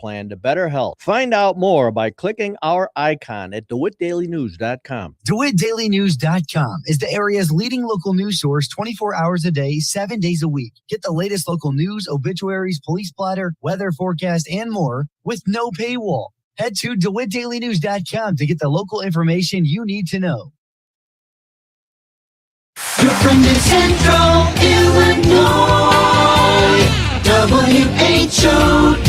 plan to better health. Find out more by clicking our icon at DeWittDailyNews.com. DeWittDailyNews.com is the area's leading local news source 24 hours a day, 7 days a week. Get the latest local news, obituaries, police blotter, weather forecast, and more with no paywall. Head to DeWittDailyNews.com to get the local information you need to know. Your friend in Central Illinois, WHOW.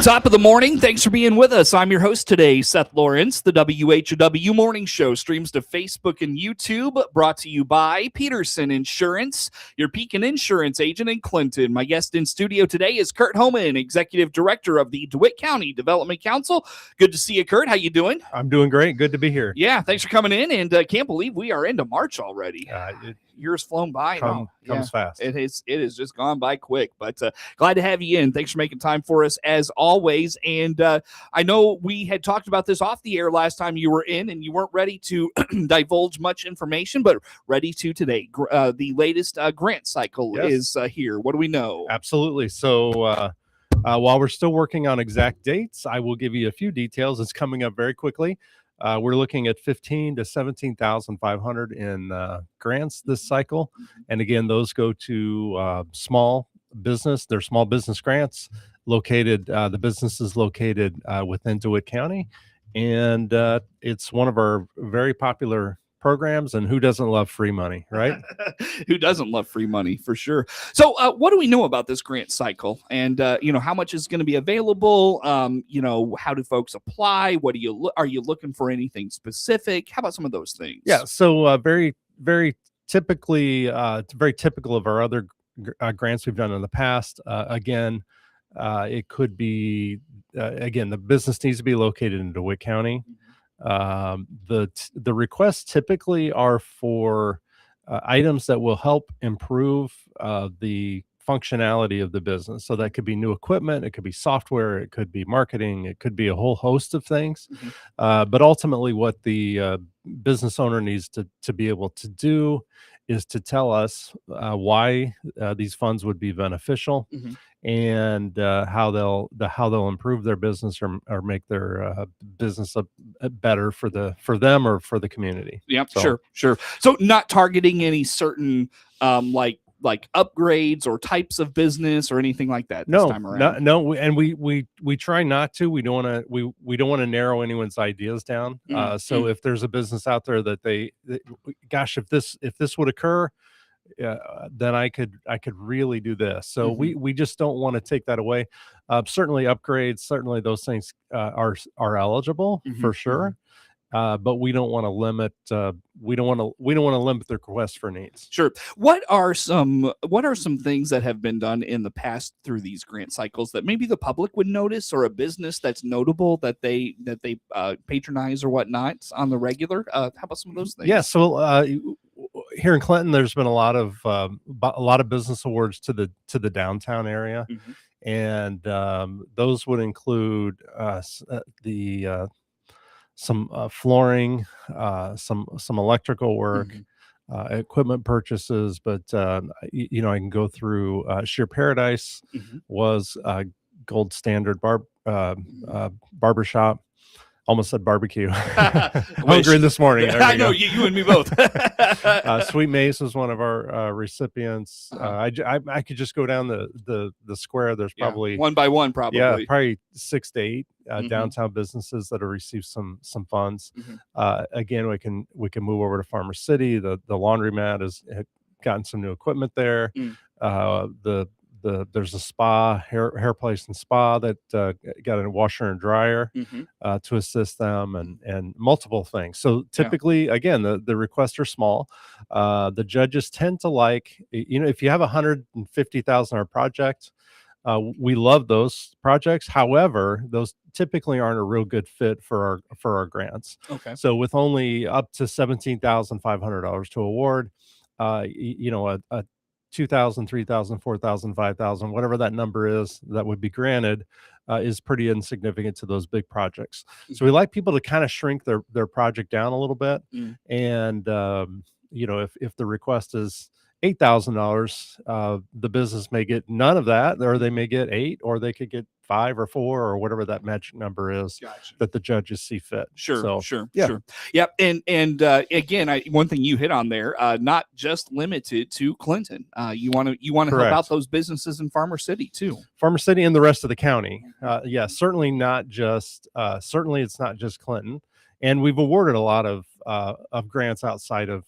Top of the morning. Thanks for being with us. I'm your host today, Seth Lawrence. The WHOW Morning Show streams to Facebook and YouTube, brought to you by Peterson Insurance, your Pekin Insurance agent in Clinton. My guest in studio today is Curt Homann, Executive Director of the DeWitt County Development Council. Good to see you, Curt. How you doing? I'm doing great. Good to be here. Yeah, thanks for coming in, and can't believe we are into March already. Years flown by. Comes fast. It has just gone by quick, but glad to have you in. Thanks for making time for us as always. And I know we had talked about this off the air last time you were in, and you weren't ready to divulge much information, but ready to today. The latest grant cycle is here. What do we know? Absolutely. So while we're still working on exact dates, I will give you a few details. It's coming up very quickly. We're looking at 15 to 17,500 in grants this cycle, and again, those go to small business. They're small business grants located. The business is located within DeWitt County, and it's one of our very popular programs. And who doesn't love free money, right? Who doesn't love free money, for sure. So what do we know about this grant cycle, and how much is going to be available? How do folks apply? What do are you looking for anything specific? How about some of those things? Yeah, so very typically, it's very typical of our other grants we've done in the past. It could be the business needs to be located in DeWitt County. The requests typically are for items that will help improve the functionality of the business. So that could be new equipment, it could be software, it could be marketing, it could be a whole host of things. But ultimately, what the business owner needs to be able to do is to tell us why these funds would be beneficial, and how they'll improve their business or make their business better for them or for the community. Yep, so, sure. So not targeting any certain like upgrades or types of business or anything like that this time around. No, and we try not to. We don't want to narrow anyone's ideas down. So if there's a business out there that if this would occur, then I could really do this. So we just don't want to take that away. Certainly upgrades, certainly those things are eligible for sure. But we don't want to limit. We don't want to limit their requests for needs. Sure. What are some things that have been done in the past through these grant cycles that maybe the public would notice, or a business that's notable that they patronize or whatnot on the regular? How about some of those things? Yeah. So here in Clinton, there's been a lot of business awards to the downtown area, and those would include some flooring, some electrical work, equipment purchases. But I can go through Sheer Paradise was gold standard barbershop. Almost said barbecue. Hungry this morning. I know you and me both. Sweet Mace was one of our recipients. I could just go down the square. There's probably one by one, probably 6 to 8 downtown businesses that have received some funds. Again, we can move over to Farmer City. The laundromat has gotten some new equipment there. There's a spa, hair place and spa that got a washer and dryer to assist them, and multiple things. So typically, again, the requests are small. The judges tend to like, if you have $150,000 project, we love those projects. However, those typically aren't a real good fit for our grants. Okay. So with only up to $17,500 to award, a $2,000, $3,000, $4,000, $5,000, whatever that number is that would be granted, is pretty insignificant to those big projects. So we like people to kind of shrink their project down a little bit. And if the request is $8,000, the business may get none of that, or they may get 8, or they could get 5 or 4 or whatever that magic number is that the judges see fit. Sure. Yeah. Yep. And again, one thing you hit on there, not just limited to Clinton. You want to help Correct. out those businesses in Farmer City too. Farmer City and the rest of the county. Yeah, certainly not just. Certainly, it's not just Clinton, and we've awarded a lot of grants outside of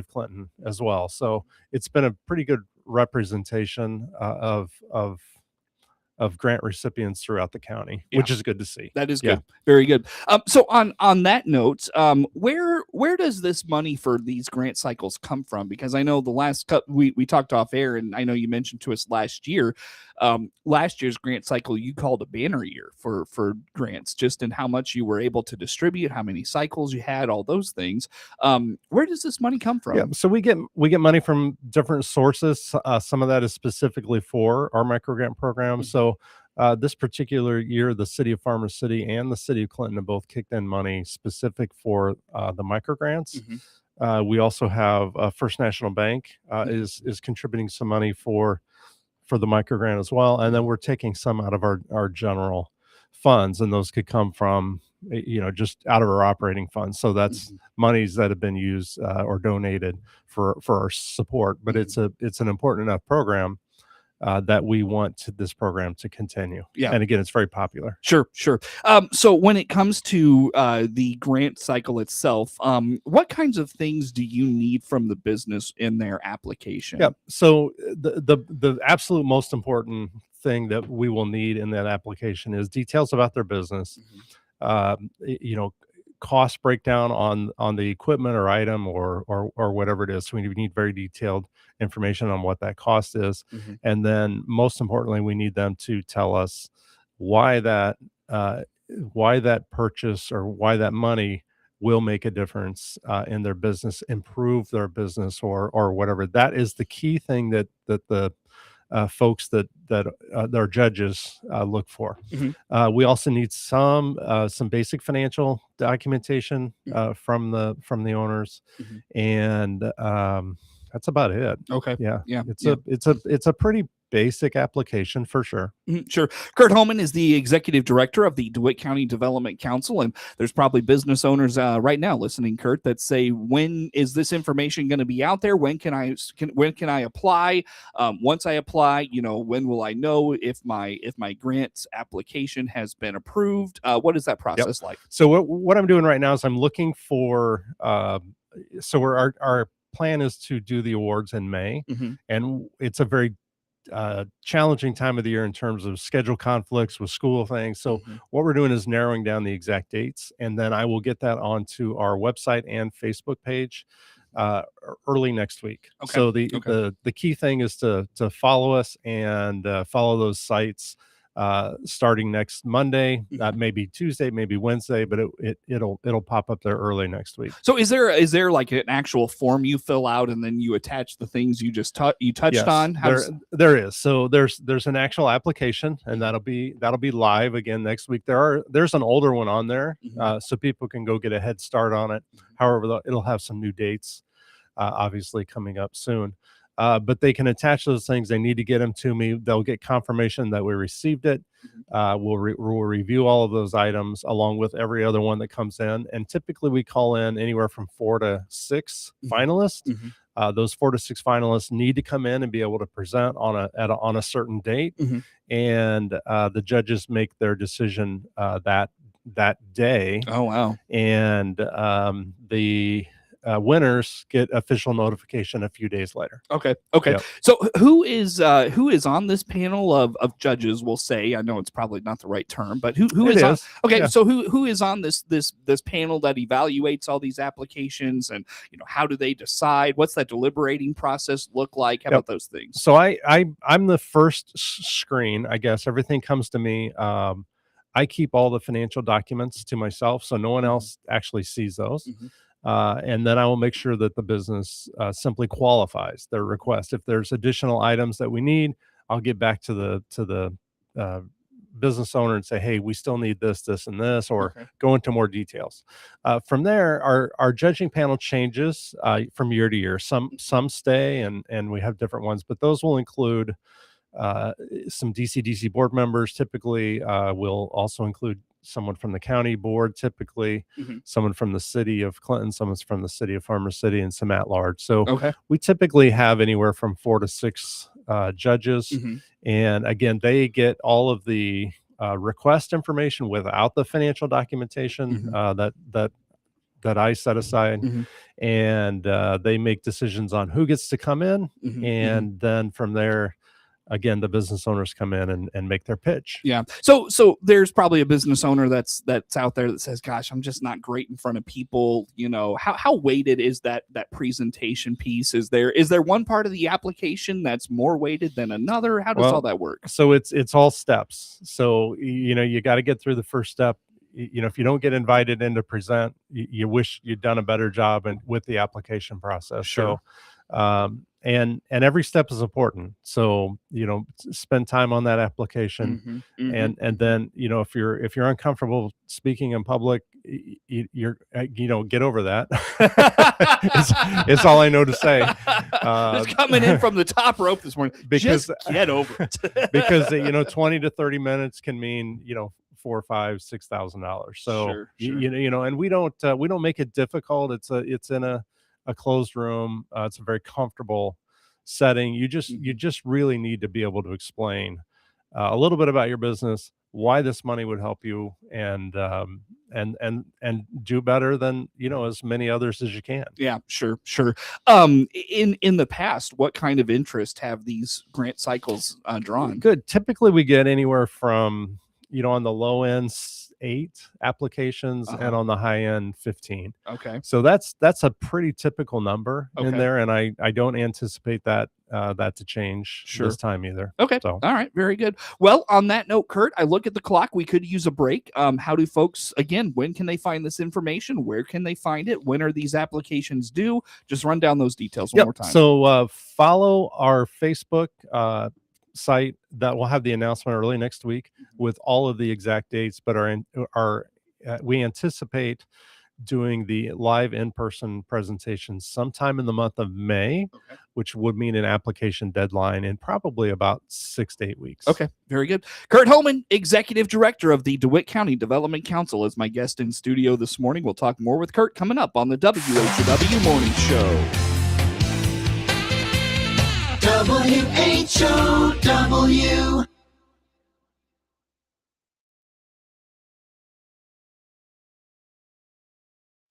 Clinton as well. So it's been a pretty good representation of grant recipients throughout the county, which is good to see. That is good. Very good. So on that note, where does this money for these grant cycles come from? Because I know the last we talked off air, and I know you mentioned to us last year, last year's grant cycle, you called a banner year for grants, just in how much you were able to distribute, how many cycles you had, all those things. Where does this money come from? Yeah, so we get money from different sources. Some of that is specifically for our micro grant program. So this particular year, the city of Farmer City and the city of Clinton have both kicked in money specific for the micro grants. We also have First National Bank is contributing some money for the micro grant as well, and then we're taking some out of our general funds, and those could come from just out of our operating funds. So that's monies that have been used or donated for our support. But it's an important enough program that we want this program to continue. Yeah. And again, it's very popular. Sure. So when it comes to the grant cycle itself, what kinds of things do you need from the business in their application? Yeah. So the absolute most important thing that we will need in that application is details about their business, cost breakdown on the equipment or item or whatever it is. So we need very detailed information on what that cost is. And then most importantly, we need them to tell us why that purchase or why that money will make a difference in their business, improve their business or whatever. That is the key thing that the folks that our judges look for. We also need some basic financial documentation from the owners, and that's about it. Okay. Yeah. It's a pretty basic application for sure. Sure. Curt Homann is the executive director of the DeWitt County Development Council, and there's probably business owners right now listening, Curt, that say, when is this information going to be out there? When can I apply? Once I apply, when will I know if my grants application has been approved? What is that process like? So what I'm doing right now is I'm looking for our plan is to do the awards in May, and it's a very challenging time of the year in terms of schedule conflicts with school things. So what we're doing is narrowing down the exact dates, and then I will get that onto our website and Facebook page early next week. Okay. So the key thing is to follow us and follow those sites starting next Monday, maybe Tuesday, maybe Wednesday, but it'll pop up there early next week. So is there like an actual form you fill out and then you attach the things you just touched on? There is. So there's an actual application, and that'll be live again next week. There's an older one on there, so people can go get a head start on it. However, it'll have some new dates, obviously coming up soon. But they can attach those things. They need to get them to me. They'll get confirmation that we received it. We'll review all of those items along with every other one that comes in. And typically we call in anywhere from 4 to 6 finalists. Those 4 to 6 finalists need to come in and be able to present on a certain date. And the judges make their decision that day. Oh, wow. And the winners get official notification a few days later. Okay. Yep. So who is on this panel of judges? We'll say, I know it's probably not the right term, but who is on? Okay. Yeah. So who is on this panel that evaluates all these applications, and how do they decide? What's that deliberating process look like? How about those things? So I'm the first screen, I guess. Everything comes to me. I keep all the financial documents to myself, so no one else actually sees those. And then I will make sure that the business simply qualifies their request. If there's additional items that we need, I'll get back to the business owner and say, hey, we still need this, this, and this, or Okay. go into more details. From there, our judging panel changes from year to year. Some stay, and we have different ones, but those will include some DCDC board members. Typically, will also include someone from the county board, typically someone from the city of Clinton, someone from the city of Farmer City, and some at large. So we typically have anywhere from 4 to 6 judges. And again, they get all of the request information without the financial documentation that I set aside. And they make decisions on who gets to come in. And then from there, again, the business owners come in and make their pitch. Yeah. So there's probably a business owner that's out there that says, gosh, I'm just not great in front of people. You know, how weighted is that presentation piece? Is there one part of the application that's more weighted than another? How does all that work? So it's all steps. So, you know, you got to get through the first step. You know, if you don't get invited in to present, you wish you'd done a better job with the application process. Sure. So, and every step is important. So, you know, spend time on that application. And then, you know, if you're uncomfortable speaking in public, you're get over that. it's all I know to say. Just coming in from the top rope this morning, because just get over it. Because 20 to 30 minutes can mean, $4,000, $5,000, $6,000. So Sure. And we don't make it difficult. It's in a closed room. It's a very comfortable setting. You just really need to be able to explain a little bit about your business, why this money would help you, and do better than as many others as you can. Yeah, sure. In the past, what kind of interest have these grant cycles drawn? Good. Typically, we get anywhere from on the low end 8 applications and on the high end 15. Okay. So that's a pretty typical number in there, and I don't anticipate that to change this time either. Okay. So all right, very good. Well, on that note, Curt, I look at the clock. We could use a break. How do folks, again, when can they find this information? Where can they find it? When are these applications due? Just run down those details one more time. So follow our Facebook site. That will have the announcement early next week with all of the exact dates, but we anticipate doing the live in-person presentation sometime in the month of May, which would mean an application deadline in probably about 6 to 8 weeks. Okay, very good. Curt Homann, Executive Director of the DeWitt County Development Council, is my guest in studio this morning. We'll talk more with Curt coming up on the WHOW Morning Show. WHOW.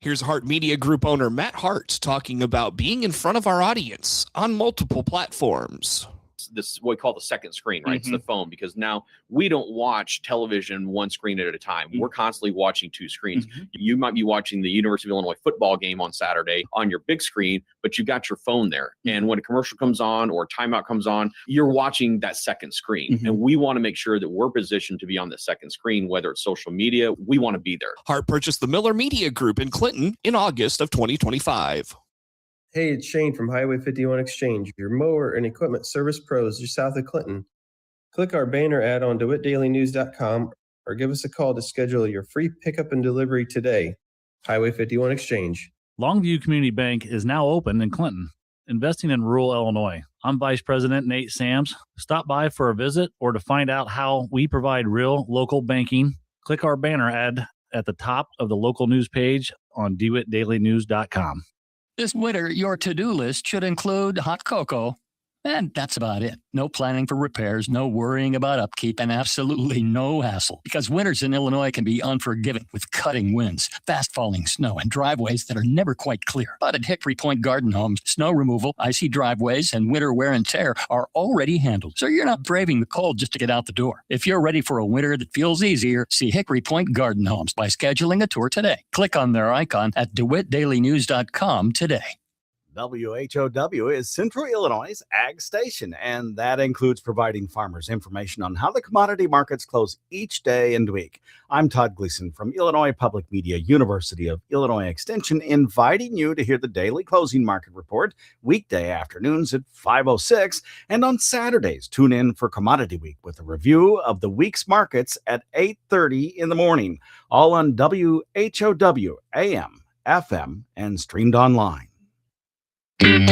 Here's Hart Media Group owner Matt Hart talking about being in front of our audience on multiple platforms. This what we call the second screen, right? It's the phone, because now we don't watch television one screen at a time. We're constantly watching 2 screens. You might be watching the University of Illinois football game on Saturday on your big screen, but you got your phone there. And when a commercial comes on or timeout comes on, you're watching that second screen. And we want to make sure that we're positioned to be on the second screen, whether it's social media, we want to be there. Hart purchased the Miller Media Group in Clinton in August of 2025. Hey, it's Shane from Highway 51 Exchange, your mower and equipment service pros just south of Clinton. Click our banner ad on DeWittDailyNews.com or give us a call to schedule your free pickup and delivery today. Highway 51 Exchange. Longview Community Bank is now open in Clinton, investing in rural Illinois. I'm Vice President Nate Sams. Stop by for a visit or to find out how we provide real local banking. Click our banner ad at the top of the local news page on DeWittDailyNews.com. This winter, your to-do list should include hot cocoa, and that's about it. No planning for repairs, no worrying about upkeep, and absolutely no hassle. Because winters in Illinois can be unforgiving with cutting winds, fast-falling snow, and driveways that are never quite clear. But at Hickory Point Garden Homes, snow removal, icy driveways, and winter wear and tear are already handled. So you're not braving the cold just to get out the door. If you're ready for a winter that feels easier, see Hickory Point Garden Homes by scheduling a tour today. Click on their icon at DeWittDailyNews.com today. WHOW is Central Illinois' ag station, and that includes providing farmers information on how the commodity markets close each day and week. I'm Todd Gleason from Illinois Public Media, University of Illinois Extension, inviting you to hear the daily closing market report weekday afternoons at 5:06, and on Saturdays, tune in for Commodity Week with a review of the week's markets at 8:30 in the morning, all on WHOW AM, FM, and streamed online. Your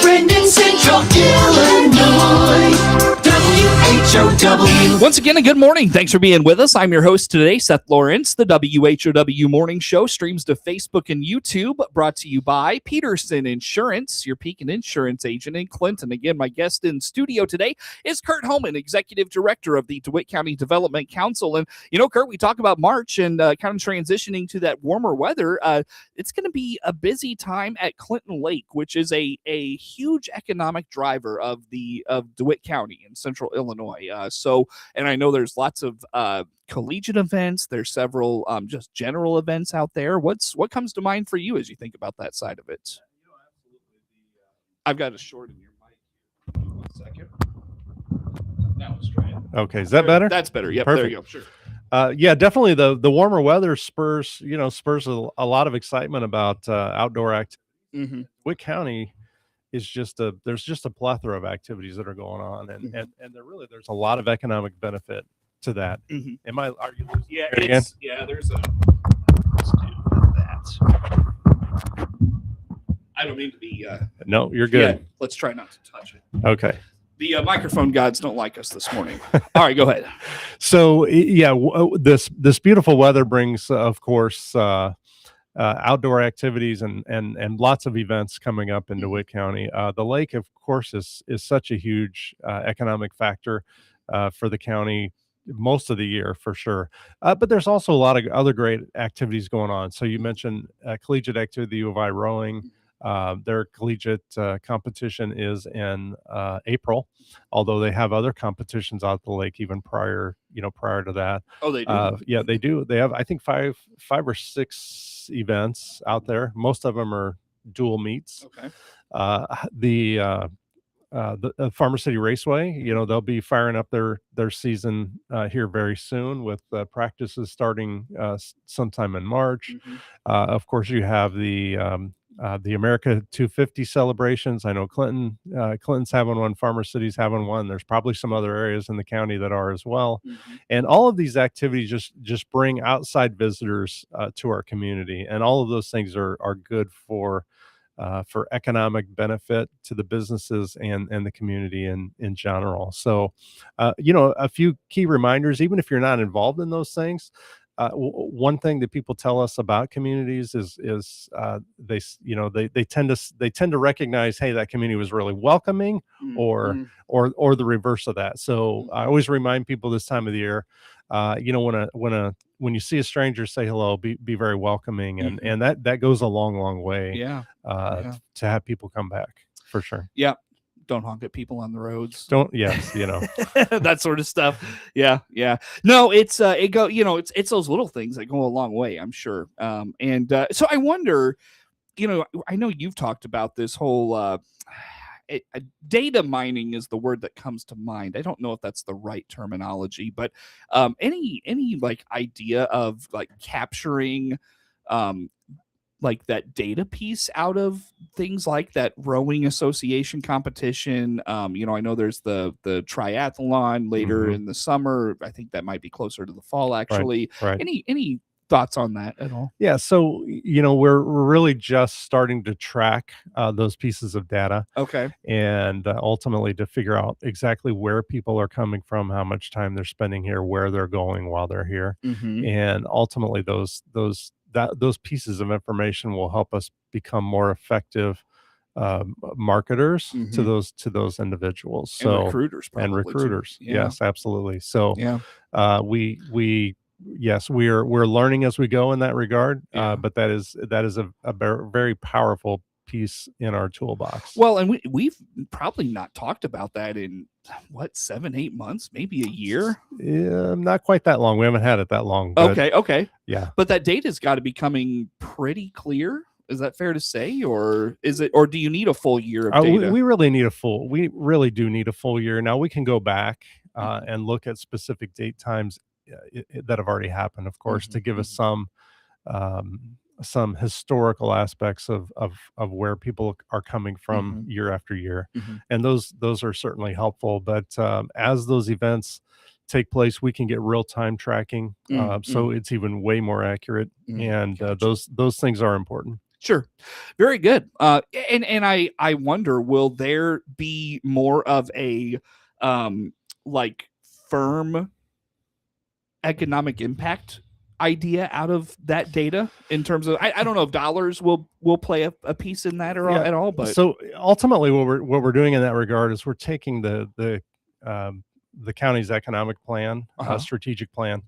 friend in Central Illinois, WHOW. Once again, a good morning. Thanks for being with us. I'm your host today, Seth Lawrence. The WHOW Morning Show streams to Facebook and YouTube, brought to you by Peterson Insurance, your Pekin Insurance agent in Clinton. Again, my guest in studio today is Curt Homann, Executive Director of the DeWitt County Development Council. And, you know, Curt, we talk about March and kind of transitioning to that warmer weather. It's going to be a busy time at Clinton Lake, which is a huge economic driver of DeWitt County in Central Illinois. And I know there's lots of collegiate events. There's several just general events out there. What comes to mind for you as you think about that side of it? I've got a short in your mic. 1 second. Now let's try it. Okay, is that better? That's better. Yep, Perfect. there you go. Sure. Yeah, definitely the warmer weather spurs a lot of excitement about outdoor activity. Mm-hmm. DeWitt County is there's just a plethora of activities that are going on, and there's a lot of economic benefit to that. Mm-hmm. Are you losing yeah, it again? Yeah, let's do that. I don't mean to be No, you're good. Yeah, let's try not to touch it. Okay. The microphone gods don't like us this morning. All right, go ahead. So yeah, this beautiful weather brings, of course, outdoor activities and lots of events coming up in DeWitt County. The lake, of course, is such a huge economic factor for the county most of the year, for sure. But there's also a lot of other great activities going on. So you mentioned collegiate activity, the U of I rowing. Their collegiate competition is in April, although they have other competitions out the lake even prior to that. Oh, they do. Yeah, they do. They have, I think, five or six events out there. Most of them are dual meets. Okay. The Farmer City Raceway, they'll be firing up their season here very soon with practices starting sometime in March. Mm-hmm. Of course, you have the America 250 celebrations. I know Clinton's having one, Farmer City's having one. There's probably some other areas in the county that are as well. Mm-hmm. And all of these activities just bring outside visitors to our community, and all of those things are good for economic benefit to the businesses and the community in general. So, a few key reminders, even if you're not involved in those things. One thing that people tell us about communities is they tend to recognize, hey, that community was really welcoming, or the reverse of that. So I always remind people this time of the year, when you see a stranger, say hello, be very welcoming, and that goes a long way. Yeah. To have people come back, for sure. Yeah. Don't honk at people on the roads. That sort of stuff. Yeah. No, it's it's those little things that go a long way, I'm sure. So I wonder, I know you've talked about this whole data mining is the word that comes to mind. I don't know if that's the right terminology, but any like idea of like capturing like that data piece out of things like that rowing association competition. I know there's the triathlon later in the summer. I think that might be closer to the fall, actually. Right. Any thoughts on that at all? Yeah. So, we're really just starting to track those pieces of data. Okay. And ultimately to figure out exactly where people are coming from, how much time they're spending here, where they're going while they're here. Mm-hmm. And ultimately those pieces of information will help us become more effective marketers to those individuals. So recruiters, Yes, absolutely. So we're learning as we go in that regard. But that is a very powerful piece in our toolbox. Well, and we've probably not talked about that in 7-8 months, maybe a year. Yeah, not quite that long. We haven't had it that long. But Okay. Yeah. But that data's got to be coming pretty clear Is that fair to say, or do you need a full year of data? We really do need a full year. Now we can go back and look at specific date times that have already happened, of course, to give us some historical aspects of where people are coming from year after year. And those are certainly helpful. But as those events take place, we can get real-time tracking, so it's even way more accurate. And those things are important. Sure. Very good. And I wonder, will there be more of a like firm economic impact idea out of that data in terms of, I don't know if dollars will play a piece in that at all, but so ultimately what we're doing in that regard is we're taking the county's economic plan, strategic plan,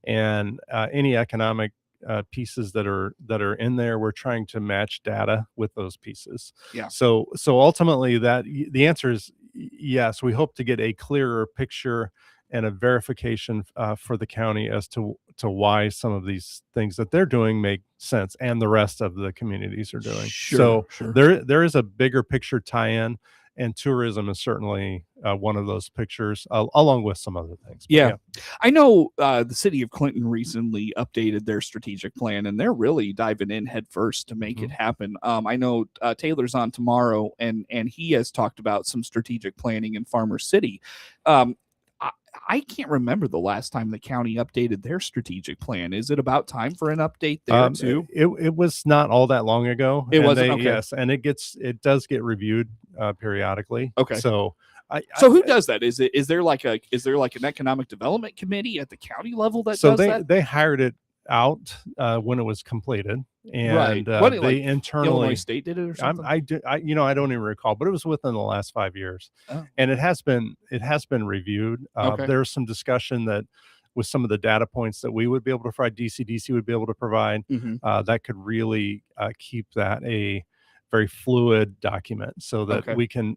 and any economic pieces that are in there, we're trying to match data with those pieces. Yeah. So ultimately the answer is yes. We hope to get a clearer picture and a verification for the county as to why some of these things that they're doing make sense and the rest of the communities are doing. Sure. There is a bigger picture tie-in, and tourism is certainly one of those pictures, along with some other things. But yeah. I know the city of Clinton recently updated their strategic plan, and they're really diving in head first to make it happen. I know Taylor's on tomorrow, and he has talked about some strategic planning in Farmer City. I can't remember the last time the county updated their strategic plan. Is it about time for an update there too? It was not all that long ago. It was, okay. Yes, and it does get reviewed periodically. Okay. So who does that? Is there like an economic development committee at the county level that does that? They hired it out when it was completed, and they internally, Illinois State did it or something. I don't even recall, but it was within the last 5 years, and it has been reviewed. There's some discussion that with some of the data points that we would be able to provide, DCDC would be able to provide, that could really keep that a very fluid document, so that we can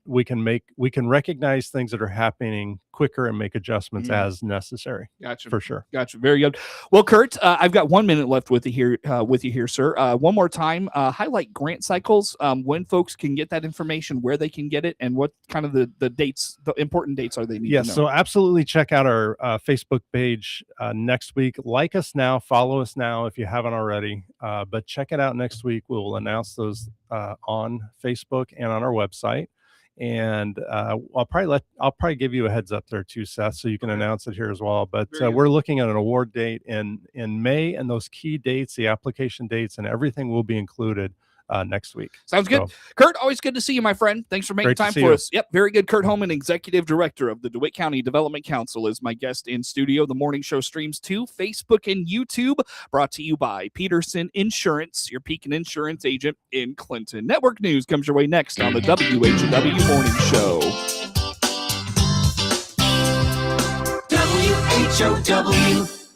recognize things that are happening quicker and make adjustments as necessary. Gotcha. For sure. Gotcha. Very good. Well, Curt, I've got 1 minute left with you here, sir. One more time, highlight grant cycles, when folks can get that information, where they can get it, and what kind of the dates, the important dates are they need to know. So absolutely check out our Facebook page next week. Like us now, follow us now if you haven't already, but check it out next week. We will announce those on Facebook and on our website. And I'll probably give you a heads up there too, Seth, so you can announce it here as well. But we're looking at an award date in May, and those key dates, the application dates, and everything will be included next week. Sounds good. Curt, always good to see you, my friend. Thanks for making time for us. Yep, very good. Curt Homann, Executive Director of the DeWitt County Development Council, is my guest in studio. The morning show streams to Facebook and YouTube, brought to you by Peterson Insurance, your Pekin Insurance agent in Clinton. Network news comes your way next on the WHOW Morning Show. WHOW.